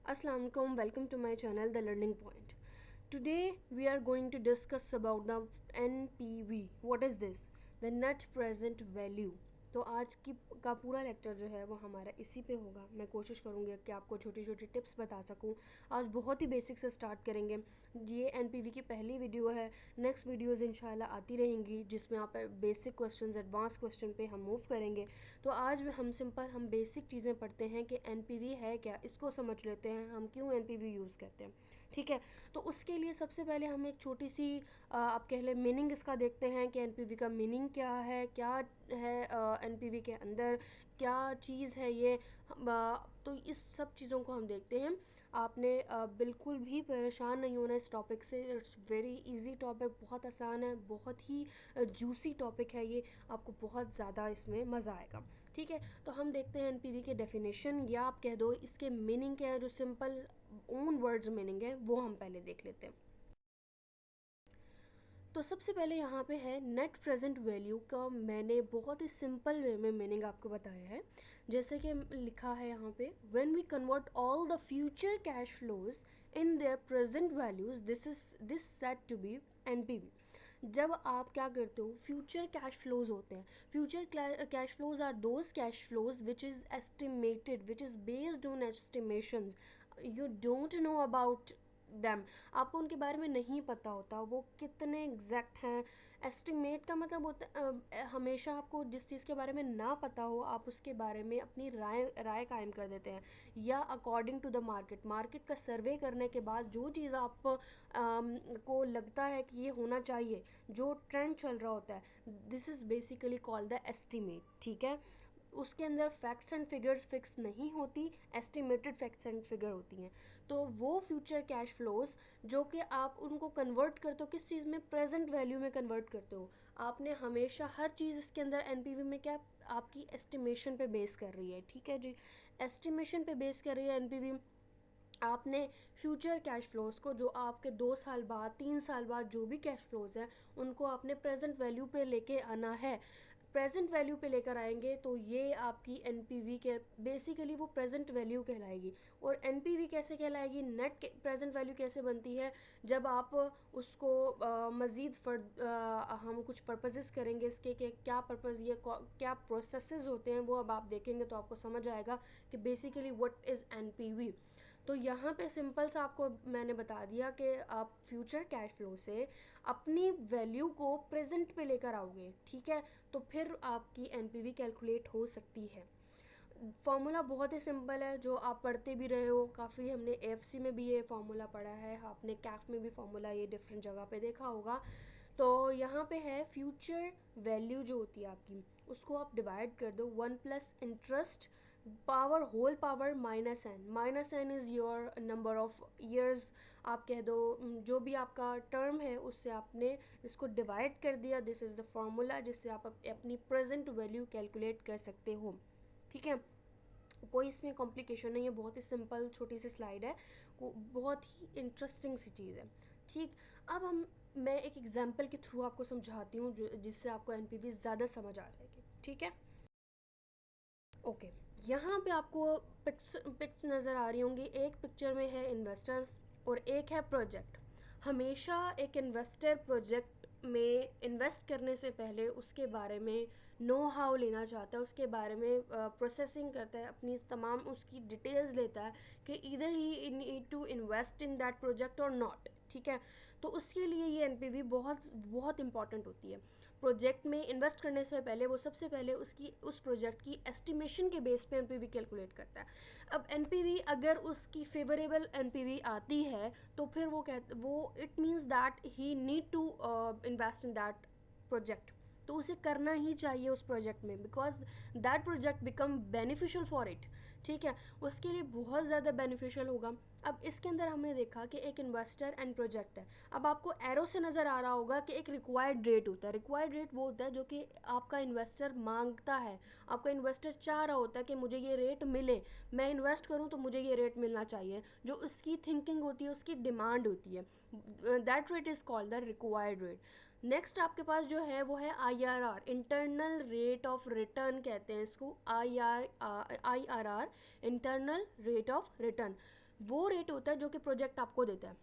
Assalamu alaikum, welcome to my channel The Learning Point. Today we are going to discuss about the NPV. What is this? The Net Present Value. तो आज की का पूरा lecture जो है वो हमारा इसी पे होगा. मैं कोशिश करूँगी कि आपको छोटी छोटी टिप्स बता सकूँ. आज बहुत ही बेसिक से स्टार्ट करेंगे. ये एनपीवी की पहली वीडियो है. नेक्स्ट वीडियोस इंशाल्लाह आती रहेंगी जिसमें आप बेसिक क्वेश्चंस एडवांस क्वेश्चन पे हम मूव करेंगे. तो आज हम बेसिक चीज़ें पढ़ते हैं कि एनपीवी है क्या, इसको समझ लेते हैं हम क्यों एनपीवी यूज़ करते हैं. ठीक है, तो उसके लिए सबसे पहले हम एक छोटी सी आप कह लें मीनिंग इसका देखते हैं कि एनपीवी का मीनिंग क्या है, क्या है एनपीवी के अंदर क्या चीज़ है ये. तो इस सब चीज़ों को हम देखते हैं. आपने बिल्कुल भी परेशान नहीं होना इस टॉपिक से. इट्स वेरी इजी टॉपिक, बहुत आसान है, बहुत ही जूसी टॉपिक है ये. आपको बहुत ज़्यादा इसमें मज़ा आएगा. ठीक है, तो हम देखते हैं एनपीवी के डेफिनेशन या आप कह दो इसके मीनिंग क्या है. जो सिंपल ओन वर्ड्स मीनिंग है वो हम पहले देख लेते हैं. तो सबसे पहले यहाँ पे है नेट प्रेजेंट वैल्यू का. मैंने बहुत ही सिंपल वे में मीनिंग आपको बताया है. जैसे कि लिखा है यहाँ पे, when we convert all the future cash flows in their present values this set to be NPV. जब आप क्या करते हो, फ्यूचर कैश फ्लोज होते हैं. Future cash flows are those cash flows which is estimated, which is based on estimations. You don't know about them. आपको उनके बारे में नहीं पता होता वो कितने एग्जैक्ट हैं. एस्टिमेट का मतलब होता है हमेशा आपको जिस चीज़ के बारे में ना पता हो आप उसके बारे में अपनी राय कायम कर देते हैं. या अकॉर्डिंग टू द मार्केट का सर्वे करने के बाद जो चीज़ आप को लगता है कि ये होना चाहिए, जो ट्रेंड चल रहा होता है, this is basically called the estimate. ठीक है, उसके अंदर फैक्ट्स एंड फिगर्स फिक्स नहीं होती, एस्टिमेटेड फैक्ट्स एंड फिगर होती हैं. तो वो फ्यूचर कैश फ्लोज जो कि आप उनको कन्वर्ट करते हो किस चीज़ में, प्रेजेंट वैल्यू में कन्वर्ट करते हो. आपने हमेशा हर चीज़ इसके अंदर एनपीवी में क्या आपकी एस्टिमेशन पे बेस कर रही है. ठीक है जी, एस्टिमेशन पे बेस कर रही है एनपीवी. आपने फ्यूचर कैश फ्लोज को जो आपके 2 साल बाद 3 साल बाद जो भी कैश फ्लोज हैं उनको आपने प्रेजेंट वैल्यू पे लेके आना है. प्रेजेंट वैल्यू पे लेकर आएंगे तो ये आपकी एनपीवी के बेसिकली वो प्रेजेंट वैल्यू कहलाएगी. और एनपीवी कैसे कहलाएगी, नेट प्रेजेंट वैल्यू कैसे बनती है, जब आप उसको मज़ीद हम कुछ पर्पसेस करेंगे इसके कि क्या पर्पज़ ये क्या प्रोसेसेस होते हैं वो अब आप देखेंगे तो आपको समझ आएगा कि बेसिकली व्हाट इज़ एनपीवी. तो यहाँ पे सिंपल सा आपको मैंने बता दिया कि आप फ्यूचर कैश फ्लो से अपनी वैल्यू को प्रेजेंट पे लेकर आओगे. ठीक है, तो फिर आपकी एनपीवी कैलकुलेट हो सकती है. फार्मूला बहुत ही सिंपल है जो आप पढ़ते भी रहे हो काफ़ी. हमने एफसी में भी ये फार्मूला पढ़ा है, आपने कैफ में भी फार्मूला ये डिफरेंट जगह पे देखा होगा. तो यहाँ पे है फ्यूचर वैल्यू जो होती है आपकी, उसको आप डिवाइड कर दो 1 + interest power whole power -n is your number of years. आप कह दो जो भी आपका टर्म है उससे आपने इसको डिवाइड कर दिया. दिस इज़ द फार्मूला जिससे आप अपनी प्रेजेंट वैल्यू कैलकुलेट कर सकते हो. ठीक है, कोई इसमें कॉम्प्लिकेशन नहीं है, बहुत ही सिंपल छोटी सी स्लाइड है, बहुत ही इंटरेस्टिंग सी चीज़ है. ठीक, अब मैं एक एग्जांपल के थ्रू आपको समझाती हूँ जिससे आपको एनपीवी ज़्यादा समझ आ जाएगी. ठीक है, ओके. यहाँ पे आपको पिक्स नज़र आ रही होंगी. एक पिक्चर में है इन्वेस्टर और एक है प्रोजेक्ट. हमेशा एक इन्वेस्टर प्रोजेक्ट में इन्वेस्ट करने से पहले उसके बारे में नो हाउ लेना चाहता है, उसके बारे में प्रोसेसिंग करता है, अपनी तमाम उसकी डिटेल्स लेता है कि either he need to invest in that project और नॉट. ठीक है, तो उसके लिए ये एनपीवी बहुत बहुत इंपॉर्टेंट होती है. प्रोजेक्ट में इन्वेस्ट करने से पहले वो सबसे पहले उसकी उस प्रोजेक्ट की एस्टिमेशन के बेस पे एनपीवी कैलकुलेट करता है. अब एनपीवी अगर उसकी फेवरेबल एनपीवी आती है तो फिर वो it means that he need to invest in that project. तो उसे करना ही चाहिए उस प्रोजेक्ट में, because that project become beneficial for it. ठीक है, उसके लिए बहुत ज़्यादा बेनिफिशियल होगा. अब इसके अंदर हमने देखा कि एक इन्वेस्टर एंड प्रोजेक्ट है. अब आपको एरो से नज़र आ रहा होगा कि एक रिक्वायर्ड रेट होता है. रिक्वायर्ड रेट वो होता है जो कि आपका इन्वेस्टर मांगता है. आपका इन्वेस्टर चाह रहा होता है कि मुझे ये रेट मिले, मैं इन्वेस्ट करूँ तो मुझे ये रेट मिलना चाहिए. जो उसकी थिंकिंग होती है, उसकी डिमांड होती है, that rate is called the required rate. Next आपके पास जो है वो है IRR, internal rate of return कहते हैं इसको. IRR, internal rate of return. वो रेट होता है जो कि प्रोजेक्ट आपको देता है,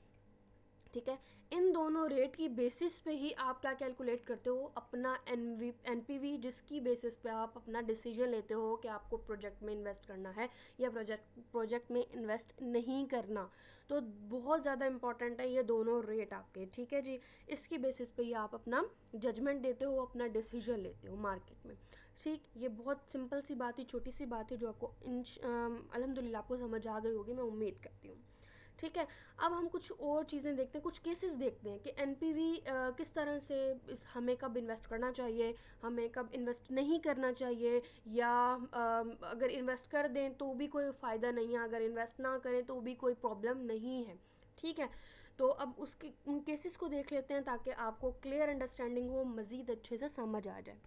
ठीक है। इन दोनों रेट की बेसिस पे ही आप क्या कैलकुलेट करते हो, अपना एनपीवी, जिसकी बेसिस पे आप अपना डिसीजन लेते हो कि आपको प्रोजेक्ट में इन्वेस्ट करना है या प्रोजेक्ट में इन्वेस्ट नहीं करना। तो बहुत ज़्यादा इंपॉर्टेंट है ये दोनों रेट आपके, ठीक है जी। इसकी बेसिस पे ही आप अपना जजमेंट देते हो, अपना डिसीजन लेते हो मार्केट में, ठीक। ये बहुत सिंपल सी बात है, छोटी सी बात है, जो आपको अल्हम्दुलिल्लाह आपको समझ आ गई होगी, मैं उम्मीद करती हूँ, ठीक है। अब हम कुछ और चीज़ें देखते हैं, कुछ केसेस देखते हैं कि एनपीवी किस तरह से हमें कब इन्वेस्ट करना चाहिए, हमें कब इन्वेस्ट नहीं करना चाहिए, या अगर इन्वेस्ट कर दें तो भी कोई फ़ायदा नहीं है, अगर इन्वेस्ट ना करें तो भी कोई प्रॉब्लम नहीं है, ठीक है। तो अब उसके उन केसेस को देख लेते हैं ताकि आपको क्लियर अंडरस्टैंडिंग हो, मज़ीद अच्छे से समझ आ जाए।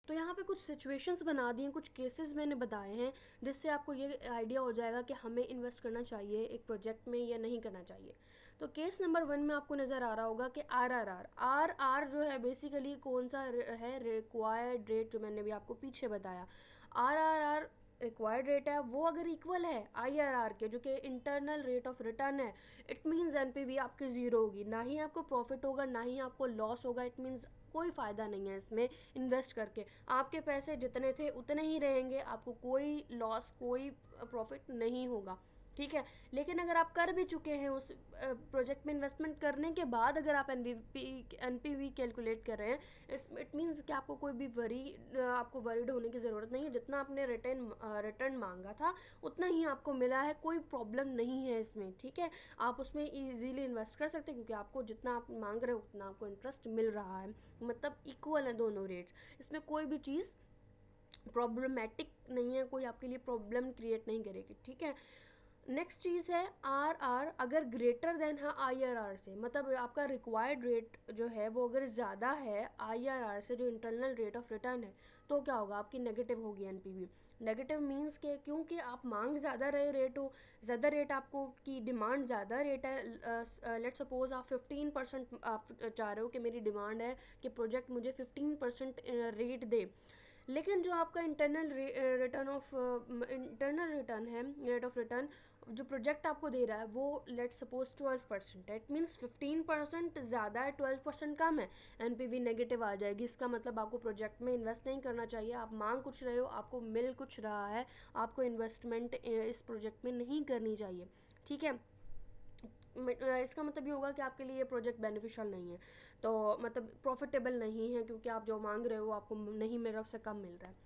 तो यहाँ पे कुछ सिचुएशंस बना दी हैं, कुछ केसेस मैंने बताए हैं, जिससे आपको ये आइडिया हो जाएगा कि हमें इन्वेस्ट करना चाहिए एक प्रोजेक्ट में या नहीं करना चाहिए। तो केस नंबर 1 में आपको नज़र आ रहा होगा कि आर जो है बेसिकली कौन सा है, रिक्वायर्ड रेट, जो मैंने भी आपको पीछे बताया। आर रिक्वायर्ड रेट है, वो अगर इक्वल है IRR के, जो कि इंटरनल रेट ऑफ रिटर्न है, इट मीन्स एनपीवी आपकी ज़ीरो होगी, ना ही आपको प्रॉफिट होगा ना ही आपको लॉस होगा। इट मीन्स कोई फ़ायदा नहीं है इसमें इन्वेस्ट करके, आपके पैसे जितने थे उतने ही रहेंगे, आपको कोई लॉस कोई प्रॉफिट नहीं होगा, ठीक है। लेकिन अगर आप कर भी चुके हैं उस प्रोजेक्ट में इन्वेस्टमेंट करने के बाद, अगर आप एनपीवी कैलकुलेट कर रहे हैं, इट मीन्स कि आपको कोई भी आपको वरीड होने की ज़रूरत नहीं है। जितना आपने रिटर्न मांगा था उतना ही आपको मिला है, कोई प्रॉब्लम नहीं है इसमें, ठीक है। आप उसमें ईजीली इन्वेस्ट कर सकते हैं क्योंकि आपको जितना आप मांग रहे हो उतना आपको इंटरेस्ट मिल रहा है, मतलब इक्वल है दोनों रेट्स। इसमें कोई भी चीज़ प्रॉब्लमेटिक नहीं है, कोई आपके लिए प्रॉब्लम क्रिएट नहीं करेगी, ठीक है। नेक्स्ट चीज़ है आर अगर ग्रेटर देन है IRR से, मतलब आपका रिक्वायर्ड रेट जो है वो अगर ज़्यादा है IRR से, जो इंटरनल रेट ऑफ रिटर्न है, तो क्या होगा, आपकी नेगेटिव होगी एनपीवी। नेगेटिव मीन्स के, क्योंकि आप मांग ज़्यादा रहे रेट हो, ज़्यादा रेट आपको की डिमांड ज़्यादा रेट है। लेट सपोज आप 15% आप चाह रहे हो कि मेरी डिमांड है कि प्रोजेक्ट मुझे 15% रेट दे, लेकिन जो आपका इंटरनल रिटर्न है, रेट ऑफ रिटर्न जो प्रोजेक्ट आपको दे रहा है, वो लेट सपोज 12% है। इट मीन्स 15% ज़्यादा है, 12% कम है, एनपीवी नेगेटिव आ जाएगी। इसका मतलब आपको प्रोजेक्ट में इन्वेस्ट नहीं करना चाहिए। आप मांग कुछ रहे हो, आपको मिल कुछ रहा है, आपको इन्वेस्टमेंट इस प्रोजेक्ट में नहीं करनी चाहिए, ठीक है। इसका मतलब ये होगा कि आपके लिए ये प्रोजेक्ट बेनिफिशियल नहीं है, तो मतलब प्रॉफिटेबल नहीं है, क्योंकि आप जो मांग रहे हो आपको नहीं मिल रहा, उससे कम मिल रहा है।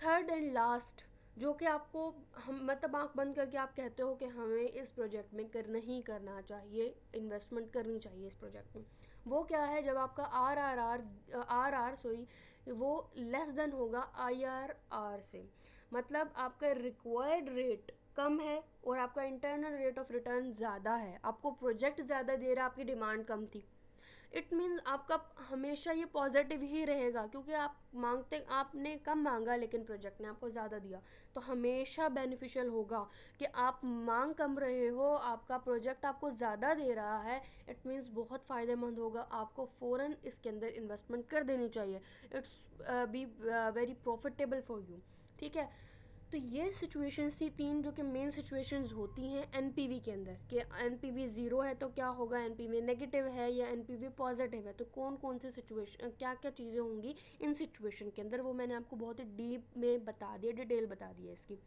थर्ड एंड लास्ट, जो कि आपको हम मतलब आंख बंद करके आप कहते हो कि हमें इस प्रोजेक्ट में नहीं करना चाहिए, इन्वेस्टमेंट करनी चाहिए इस प्रोजेक्ट में, वो क्या है, जब आपका आर आर सॉरी वो लेस देन होगा IRR से, मतलब आपका रिक्वायर्ड रेट कम है और आपका इंटरनल रेट ऑफ रिटर्न ज़्यादा है, आपको प्रोजेक्ट ज़्यादा दे रहा है, आपकी डिमांड कम थी। इट मीन्स आपका हमेशा ये पॉजिटिव ही रहेगा, क्योंकि आपने कम मांगा लेकिन प्रोजेक्ट ने आपको ज़्यादा दिया, तो हमेशा बेनिफिशियल होगा कि आप मांग कम रहे हो, आपका प्रोजेक्ट आपको ज़्यादा दे रहा है। इट मीन्स बहुत फ़ायदेमंद होगा, आपको फ़ौरन इसके अंदर इन्वेस्टमेंट कर देनी चाहिए। It's be very profitable for you, ठीक है। तो ये सिचुएशंस थी 3, जो कि मेन सिचुएशंस होती हैं एनपीवी के अंदर, कि एनपीवी ज़ीरो है तो क्या होगा, एनपीवी नेगेटिव है या एनपीवी पॉजिटिव है, तो कौन कौन सी सिचुएशन, क्या क्या चीज़ें होंगी इन सिचुएशन के अंदर, वो मैंने आपको बहुत ही डीप में बता दिया, डिटेल बता दी है इसकी,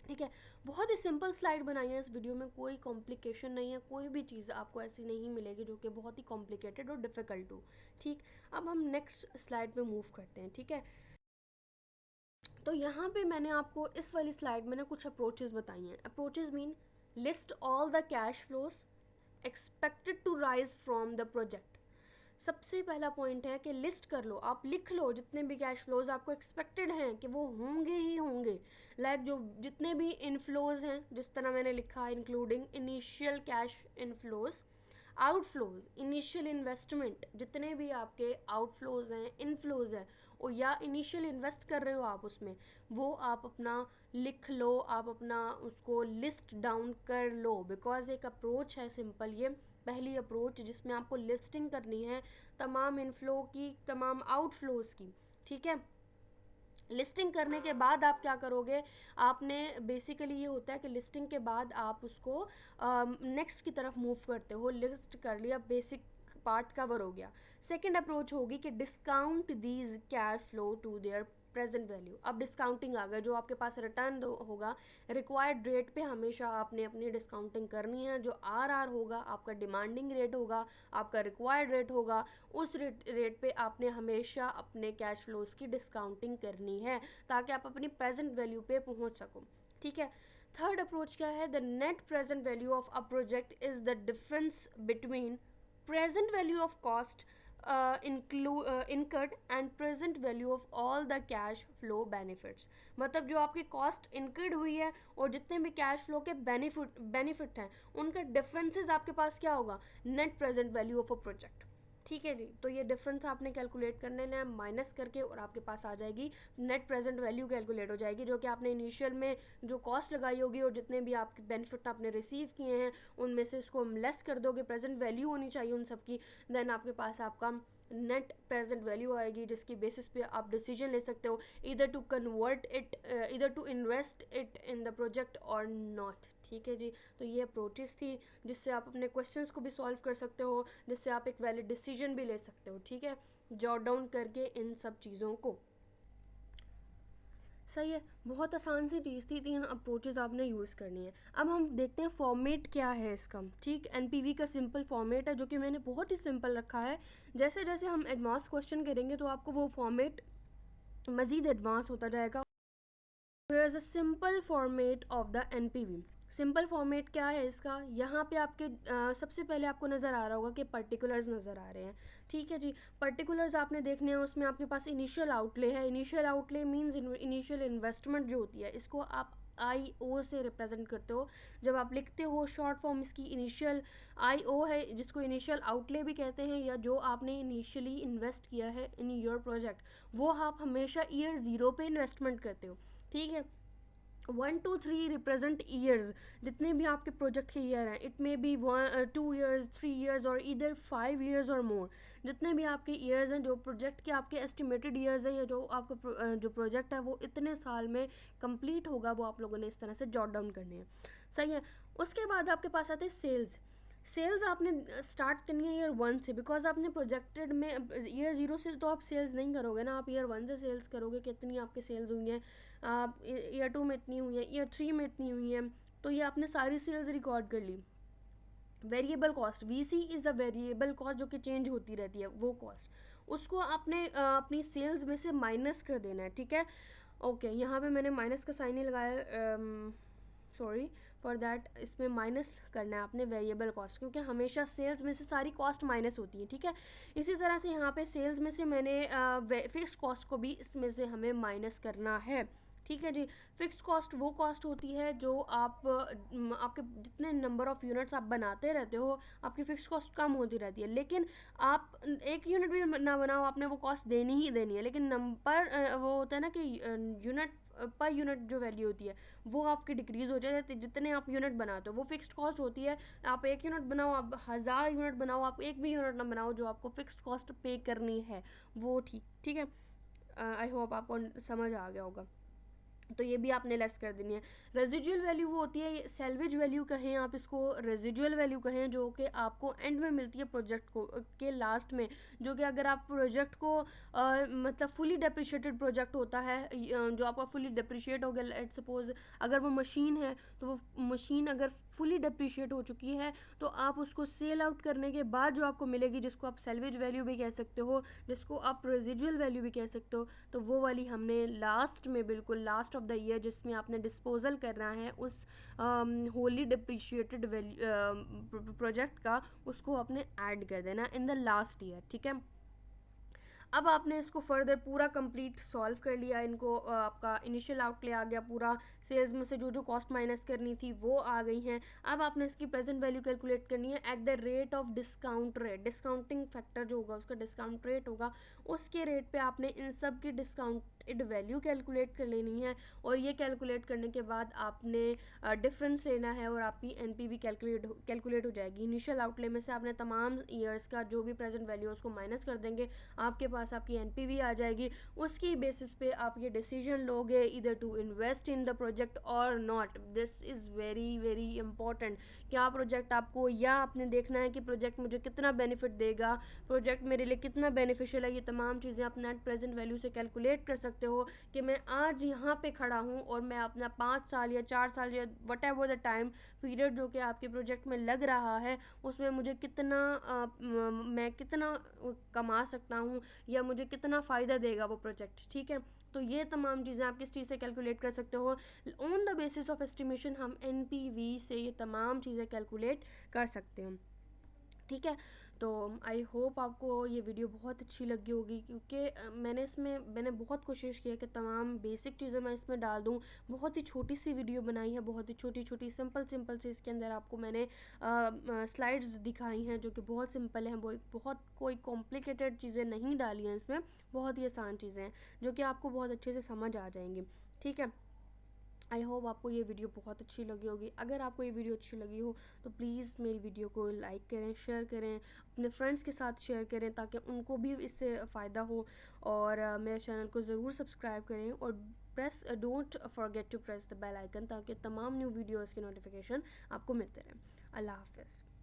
ठीक है। बहुत ही सिंपल स्लाइड बनाई है इस वीडियो में, कोई कॉम्प्लिकेशन नहीं है, कोई भी चीज़ आपको ऐसी नहीं मिलेगी जो कि बहुत ही कॉम्प्लिकेटेड और डिफ़िकल्ट हो, ठीक। अब हम नेक्स्ट स्लाइड पे मूव करते हैं, ठीक है। तो यहाँ पे मैंने आपको इस वाली स्लाइड में ना कुछ अप्रोचेस बताई हैं। Approaches mean list all the cash flows expected to rise from the project. सबसे पहला पॉइंट है कि लिस्ट कर लो, आप लिख लो जितने भी कैश फ्लोज आपको एक्सपेक्टेड हैं कि वो होंगे ही होंगे। लाइक जो जितने भी इनफ्लोज हैं, जिस तरह मैंने लिखा है, including initial cash inflows, outflows, initial investment, जितने भी आपके आउटफ्लोज हैं, इनफ्लोज हैं, और या इनिशियल इन्वेस्ट कर रहे हो आप उसमें, वो आप अपना लिख लो, आप अपना उसको लिस्ट डाउन कर लो। बिकॉज एक अप्रोच है सिंपल, ये पहली अप्रोच जिसमें आपको लिस्टिंग करनी है तमाम इनफ्लो की, तमाम आउटफ्लोज की, ठीक है। लिस्टिंग करने के बाद आप क्या करोगे, आपने बेसिकली ये होता है कि लिस्टिंग के बाद आप उसको नेक्स्ट की तरफ मूव करते हो, लिस्ट कर लिया, बेसिक पार्ट कवर हो गया। सेकंड अप्रोच होगी कि discount these cash flow to their present value. अब डिस्काउंटिंग आ गया, जो आपके पास रिटर्न होगा रिक्वायर्ड रेट पे हमेशा आपने अपनी डिस्काउंटिंग करनी है। जो आर होगा आपका डिमांडिंग रेट होगा, आपका रिक्वायर्ड रेट होगा, उस रेट पे आपने हमेशा अपने कैश फ्लोज की डिस्काउंटिंग करनी है ताकि आप अपनी प्रेजेंट वैल्यू पे पहुंच सको। ठीक है। थर्ड अप्रोच क्या है, the net present value of a project is the difference between present value of cost incurred and present value of all the cash flow benefits। मतलब जो आपकी कॉस्ट इनकर्ड हुई है और जितने भी कैश फ्लो के बेनिफिट हैं उनका डिफरेंसेस आपके पास क्या होगा, net present value of a project. ठीक है जी, तो ये डिफरेंस आपने कैलकुलेट करने हैं माइनस करके, और आपके पास आ जाएगी नेट प्रेजेंट वैल्यू कैलकुलेट हो जाएगी, जो कि आपने इनिशियल में जो कॉस्ट लगाई होगी और जितने भी आपके बेनिफिट आपने रिसीव किए हैं उनमें से इसको लेस कर दोगे, प्रेजेंट वैल्यू होनी चाहिए उन सबकी, देन आपके पास आपका नेट प्रेजेंट वैल्यू आएगी, जिसकी बेसिस पे आप डिसीजन ले सकते हो इधर टू कन्वर्ट इट, इधर to invest it in the project और नॉट। ठीक है जी, तो ये अप्रोचेस थी जिससे आप अपने क्वेश्चंस को भी सॉल्व कर सकते हो, जिससे आप एक वैलिड डिसीजन भी ले सकते हो। ठीक है, जॉट डाउन करके इन सब चीज़ों को। सही है, बहुत आसान सी चीज़ थी, 3 अप्रोचेज आपने यूज़ करनी है। अब हम देखते हैं फॉर्मेट क्या है इसका। ठीक, एनपीवी का सिंपल फॉर्मेट है जो कि मैंने बहुत ही सिंपल रखा है। जैसे जैसे हम एडवांस क्वेश्चन करेंगे तो आपको वो फॉर्मेट मज़ीद एडवांस होता जाएगा। Here is a simple format of the NPV। Simple format क्या है इसका, यहाँ पे आपके सबसे पहले आपको नज़र आ रहा होगा कि पर्टिकुलर्स नज़र आ रहे हैं। ठीक है जी, पर्टिकुलर्स आपने देखने हैं, उसमें आपके पास इनिशियल आउटले है। Initial outlay means initial investment जो होती है, इसको आप आई ओ से रिप्रेजेंट करते हो। जब आप लिखते हो शॉर्ट फॉर्म इसकी इनिशियल आई ओ है, जिसको इनिशियल आउटले भी कहते हैं, या जो आपने इनिशियली इन्वेस्ट किया है इन योर प्रोजेक्ट, वो आप हमेशा ईयर 0 पे इन्वेस्टमेंट करते हो। ठीक है, 1 2 3 रिप्रेजेंट ईयर्स, जितने भी आपके प्रोजेक्ट के ईयर हैं, it may be 2 years 3 years और इधर 5 ईयर्स और मोर। जितने भी आपके ईयर्स हैं, जो प्रोजेक्ट के आपके एस्टिमेटेड ईयर्स हैं, या जो आपका जो प्रोजेक्ट है वो इतने साल में कंप्लीट होगा, वो आप लोगों ने इस तरह से जॉट डाउन करने हैं। सही है। उसके बाद आपके पास आते हैं सेल्स। सेल्स आपने स्टार्ट करनी है ईयर 1 से, बिकॉज आपने प्रोजेक्टेड में ईयर 0 से तो आप सेल्स नहीं करोगे ना, आप ईयर 1 से सेल्स करोगे, कितनी आपके सेल्स हुई हैं, आप ईयर 2 में इतनी हुई हैं, ईयर 3 में इतनी हुई हैं, तो ये आपने सारी सेल्स रिकॉर्ड कर ली। Variable cost, VC is a variable cost जो कि चेंज होती रहती है, वो कॉस्ट उसको आपने अपनी सेल्स में से माइनस कर देना है। ठीक है, ओके, यहाँ पे मैंने माइनस का साइन ही लगाया, सॉरी फॉर दैट, इसमें माइनस करना है आपने वेरिएबल कॉस्ट, क्योंकि हमेशा सेल्स में से सारी कॉस्ट माइनस होती है। ठीक है, इसी तरह से यहाँ पे सेल्स में से मैंने फिक्स्ड कॉस्ट को भी इसमें से हमें माइनस करना है। ठीक है जी, फिक्स्ड कॉस्ट वो कॉस्ट होती है जो आप आपके जितने नंबर ऑफ़ यूनिट्स आप बनाते रहते हो, आपकी फिक्स्ड कॉस्ट कम होती रहती है। लेकिन आप एक यूनिट भी ना बनाओ, आपने वो कॉस्ट देनी ही देनी है। लेकिन नंबर वो होता है ना कि यूनिट पर यूनिट जो वैल्यू होती है वो आपकी डिक्रीज़ हो जाती है जितने आप यूनिट बनाते हो, वो फिक्स्ड कॉस्ट होती है। आप एक यूनिट बनाओ, आप 1000 यूनिट बनाओ, आप एक भी यूनिट ना बनाओ, जो आपको फिक्स्ड कॉस्ट पे करनी है वो ठीक है। आई होप आपको समझ आ गया होगा, तो ये भी आपने लेस कर देनी है। रेजिजुअल वैल्यू वो होती है, सेल्वेज वैल्यू कहें आप इसको, रेजिजुअल वैल्यू कहें, जो कि आपको एंड में मिलती है प्रोजेक्ट को के लास्ट में, जो कि अगर आप प्रोजेक्ट को मतलब फुली डेप्रिशिएटेड प्रोजेक्ट होता है, जो आपका फुली डेप्रिशिएट हो गया, लेट सपोज अगर वो मशीन है तो वो मशीन अगर फुली डेप्रिशिएट हो चुकी है तो आप उसको सेल आउट करने के बाद जो आपको मिलेगी, जिसको आप सेल्वेज वैल्यू भी कह सकते हो, जिसको आप रेजिजुअल वैल्यू भी कह सकते हो, तो वो वाली हमने लास्ट में, बिल्कुल लास्ट ऑफ द ईयर, जिसमें आपने डिस्पोजल करना है उस होली डिप्रिशिएटेड वैल्यू प्रोजेक्ट का, उसको आपने ऐड कर देना इन द लास्ट ईयर। ठीक है, अब आपने इसको फर्दर पूरा कंप्लीट सॉल्व कर लिया, इनको आपका इनिशियल आउटले आ गया पूरा, सेल्स में से जो जो कॉस्ट माइनस करनी थी वो आ गई हैं। अब आपने इसकी प्रेजेंट वैल्यू कैलकुलेट करनी है at the rate of discount rate, discounting factor जो होगा उसका डिस्काउंट रेट होगा, उसके रेट पे आपने इन सब की एक्सपेक्टेड वैल्यू कैलकुलेट कर लेनी है, और ये कैलकुलेट करने के बाद आपने डिफरेंस लेना है और आपकी एनपीवी कैलकुलेट हो जाएगी। इनिशियल आउटले में से आपने तमाम ईयर्स का जो भी प्रेजेंट वैल्यू उसको माइनस कर देंगे, आपके पास आपकी एनपीवी आ जाएगी। उसकी बेसिस पे आप ये डिसीजन लोगे either to invest in the project और not. This is very very important. क्या प्रोजेक्ट आपको, या आपने देखना है कि प्रोजेक्ट मुझे कितना बेनिफिट देगा, प्रोजेक्ट मेरे लिए कितना बेनिफिशियल है। ये तमाम चीज़ें आप नेट प्रेजेंट वैल्यू से कैलकुलेट कर सकते हो कि मैं आज यहाँ पे खड़ा हूँ और मैं अपना 5 साल या 4 साल या what ever the time period जो कि आपके प्रोजेक्ट में लग रहा है, उसमें मुझे कितना मैं कितना कमा सकता हूँ, या मुझे कितना फ़ायदा देगा वो प्रोजेक्ट। ठीक है, तो ये तमाम चीज़ें आप किस चीज़ से कैलकुलेट कर सकते हो, on the basis of estimation हम एनपीवी से ये तमाम चीज़ें कैलकुलेट कर सकते हैं। ठीक है, तो आई होप आपको ये वीडियो बहुत अच्छी लगी होगी, क्योंकि मैंने बहुत कोशिश की है कि तमाम बेसिक चीज़ें मैं इसमें डाल दूँ। बहुत ही छोटी सी वीडियो बनाई है, बहुत ही छोटी छोटी सिंपल सिंपल सी इसके अंदर आपको मैंने स्लाइड्स दिखाई हैं जो कि बहुत सिंपल हैं, वो बहुत कोई कॉम्प्लिकेटेड चीज़ें नहीं डाली हैं इसमें, बहुत ही आसान चीज़ें हैं जो कि आपको बहुत अच्छे से समझ आ जाएंगी। ठीक है, आई होप आपको ये वीडियो बहुत अच्छी लगी होगी। अगर आपको ये वीडियो अच्छी लगी हो तो प्लीज़ मेरी वीडियो को लाइक करें, शेयर करें, अपने फ्रेंड्स के साथ शेयर करें ताकि उनको भी इससे फ़ायदा हो। और मेरे चैनल को ज़रूर सब्सक्राइब करें, और don't forget to press the bell icon ताकि तमाम न्यू वीडियोज़ के नोटिफिकेशन आपको मिलते रहें। अल्लाह हाफ़िज़।